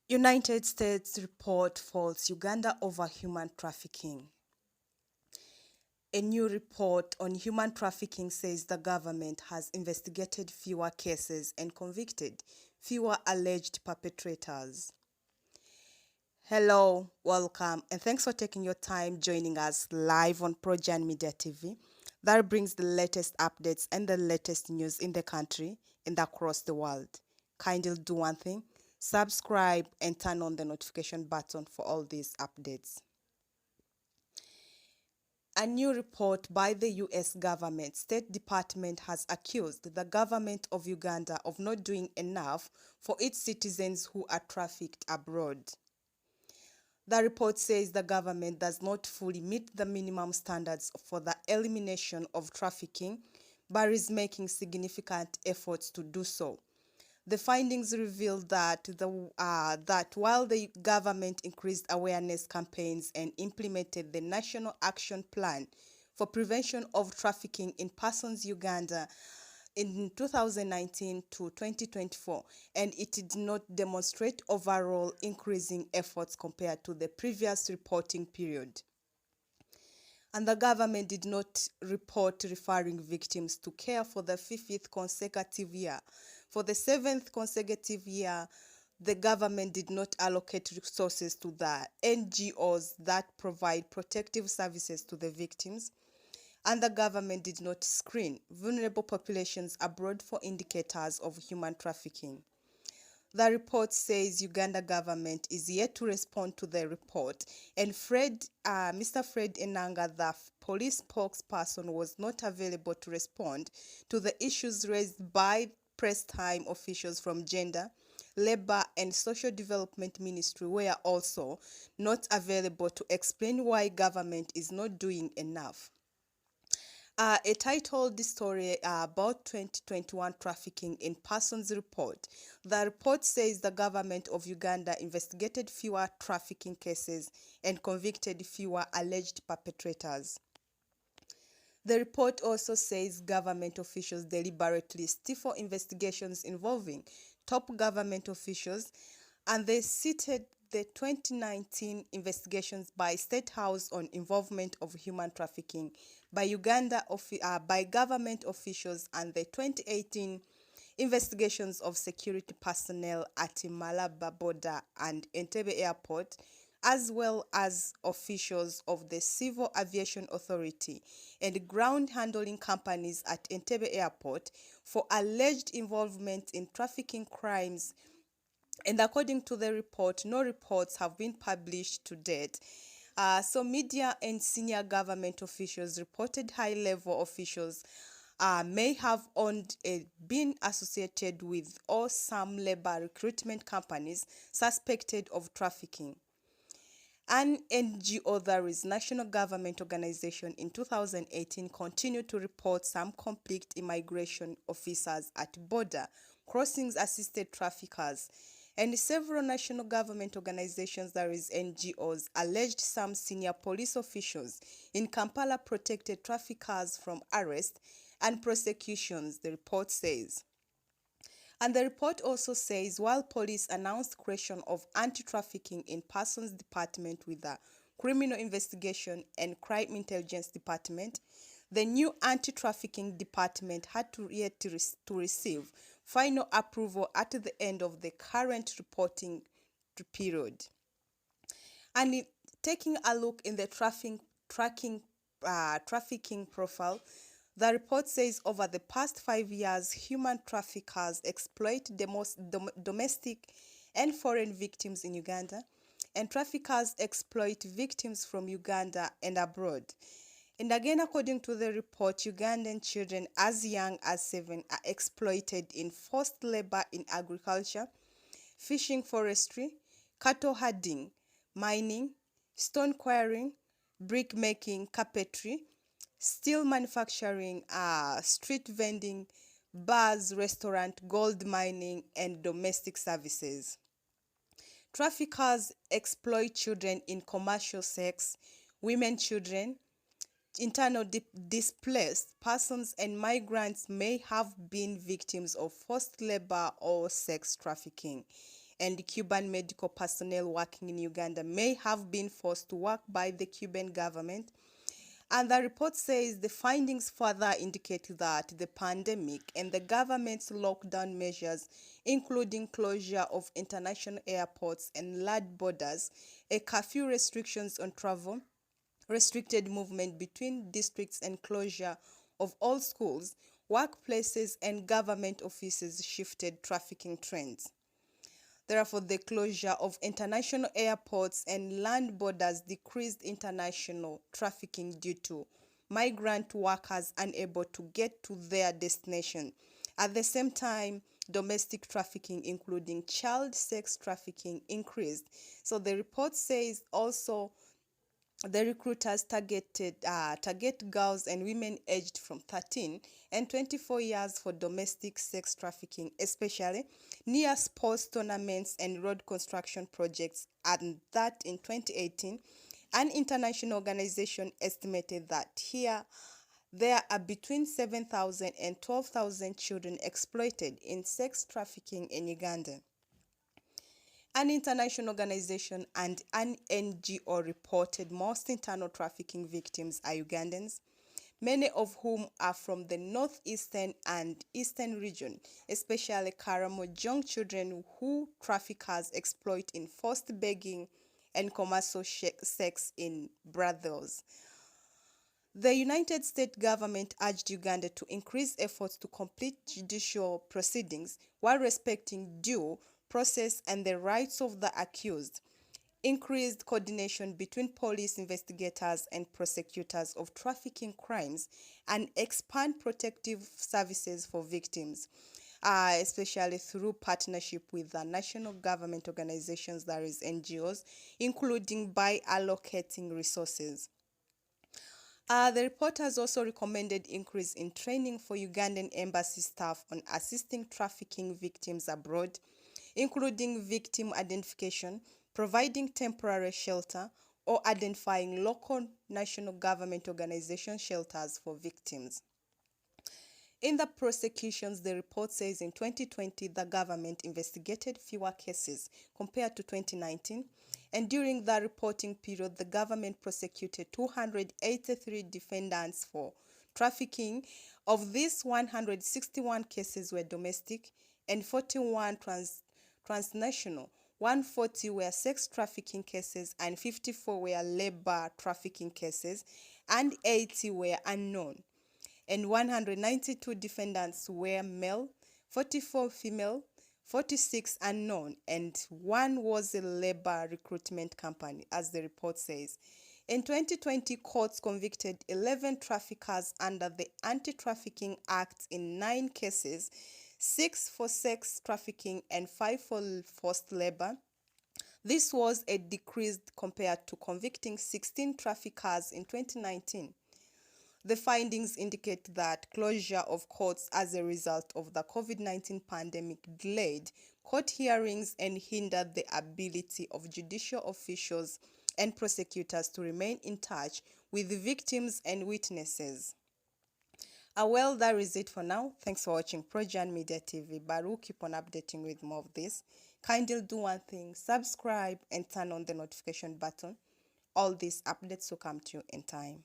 United States report falls Uganda over human trafficking. A new report on human trafficking says the government has investigated fewer cases and convicted fewer alleged perpetrators. Hello, welcome, and thanks for taking your time joining us live on Projan Media TV. That brings the latest updates and the latest news in the country and across the world. Kindly do one thing, subscribe and turn on the notification button for all these updates. A new report by the US government, State Department, has accused the government of Uganda of not doing enough for its citizens who are trafficked abroad. The report says the government does not fully meet the minimum standards for the elimination of trafficking, but is making significant efforts to do so. The findings reveal that while the government increased awareness campaigns and implemented the National Action Plan for Prevention of Trafficking in Persons Uganda in 2019 to 2024, and it did not demonstrate overall increasing efforts compared to the previous reporting period. And the government did not report referring victims to care for the fifth consecutive year. For the seventh consecutive year, the government did not allocate resources to the NGOs that provide protective services to the victims, and the government did not screen vulnerable populations abroad for indicators of human trafficking. The report says Uganda government is yet to respond to the report, and Mr. Fred Enanga, the police spokesperson, was not available to respond to the issues raised by press time officials from Gender, Labor and Social Development Ministry were also not available to explain why government is not doing enough. A titled story about 2021 trafficking in persons report. The report says the government of Uganda investigated fewer trafficking cases and convicted fewer alleged perpetrators. The report also says government officials deliberately stifle investigations involving top government officials, and they cited the 2019 investigations by State House on involvement of human trafficking by by government officials, and the 2018 investigations of security personnel at Malaba border and Entebbe airport, as well as officials of the Civil Aviation Authority and ground handling companies at Entebbe airport for alleged involvement in trafficking crimes. And according to the report, no reports have been published to date. So media and senior government officials reported high-level officials may have been associated with or some labor recruitment companies suspected of trafficking. An NGO, that is National Government Organization, in 2018 continued to report some conflict immigration officers at border crossings assisted traffickers, and several national government organizations, that is NGOs, alleged some senior police officials in Kampala protected traffickers from arrest and prosecutions, the report says. And the report also says while police announced creation of anti-trafficking in persons department with the criminal investigation and crime intelligence department, the new anti-trafficking department had to receive final approval at the end of the current reporting period. And taking a look in the trafficking profile, the report says over the past 5 years, human traffickers exploit the most domestic and foreign victims in Uganda, and traffickers exploit victims from Uganda and abroad. And again, according to the report, Ugandan children as young as 7 are exploited in forced labor in agriculture, fishing, forestry, cattle herding, mining, stone quarrying, brick making, carpentry, steel manufacturing, street vending, bars, restaurant, gold mining, and domestic services. Traffickers exploit children in commercial sex, women, children, displaced persons, and migrants may have been victims of forced labor or sex trafficking. and Cuban medical personnel working in Uganda may have been forced to work by the Cuban government. And the report says the findings further indicate that the pandemic and the government's lockdown measures, including closure of international airports and land borders, a curfew restrictions on travel, restricted movement between districts and closure of all schools, workplaces and government offices shifted trafficking trends. Therefore, the closure of international airports and land borders decreased international trafficking due to migrant workers unable to get to their destination. At the same time, domestic trafficking, including child sex trafficking, increased. So the report says also the recruiters target girls and women aged from 13 and 24 years for domestic sex trafficking, especially near sports tournaments and road construction projects, and that in 2018, an international organization estimated that there are between 7,000 and 12,000 children exploited in sex trafficking in Uganda. An international organization and an NGO reported most internal trafficking victims are Ugandans, many of whom are from the northeastern and eastern region, especially Karamo young children who traffickers exploit in forced begging and commercial sex in brothels. The United States government urged Uganda to increase efforts to complete judicial proceedings while respecting due process and the rights of the accused, increased coordination between police investigators and prosecutors of trafficking crimes, and expand protective services for victims, especially through partnership with the national government organizations, that is NGOs, including by allocating resources. The report has also recommended increase in training for Ugandan embassy staff on assisting trafficking victims abroad, including victim identification, providing temporary shelter, or identifying local national government organization shelters for victims. In the prosecutions, the report says in 2020, the government investigated fewer cases compared to 2019, and during the reporting period, the government prosecuted 283 defendants for trafficking. Of these, 161 cases were domestic and 41 transnational. 140 were sex trafficking cases and 54 were labor trafficking cases, and 80 were unknown. And 192 defendants were male, 44 female, 46 unknown, and one was a labor recruitment company, as the report says. In 2020, courts convicted 11 traffickers under the Anti-Trafficking Act in 9 cases, 6 for sex trafficking and 5 for forced labor. This was a decrease compared to convicting 16 traffickers in 2019. The findings indicate that closure of courts as a result of the COVID-19 pandemic delayed court hearings and hindered the ability of judicial officials and prosecutors to remain in touch with the victims and witnesses. Well, that is it for now. Thanks for watching Projan Media TV, but we'll keep on updating with more of this. Kindly do one thing, subscribe and turn on the notification button. All these updates will come to you in time.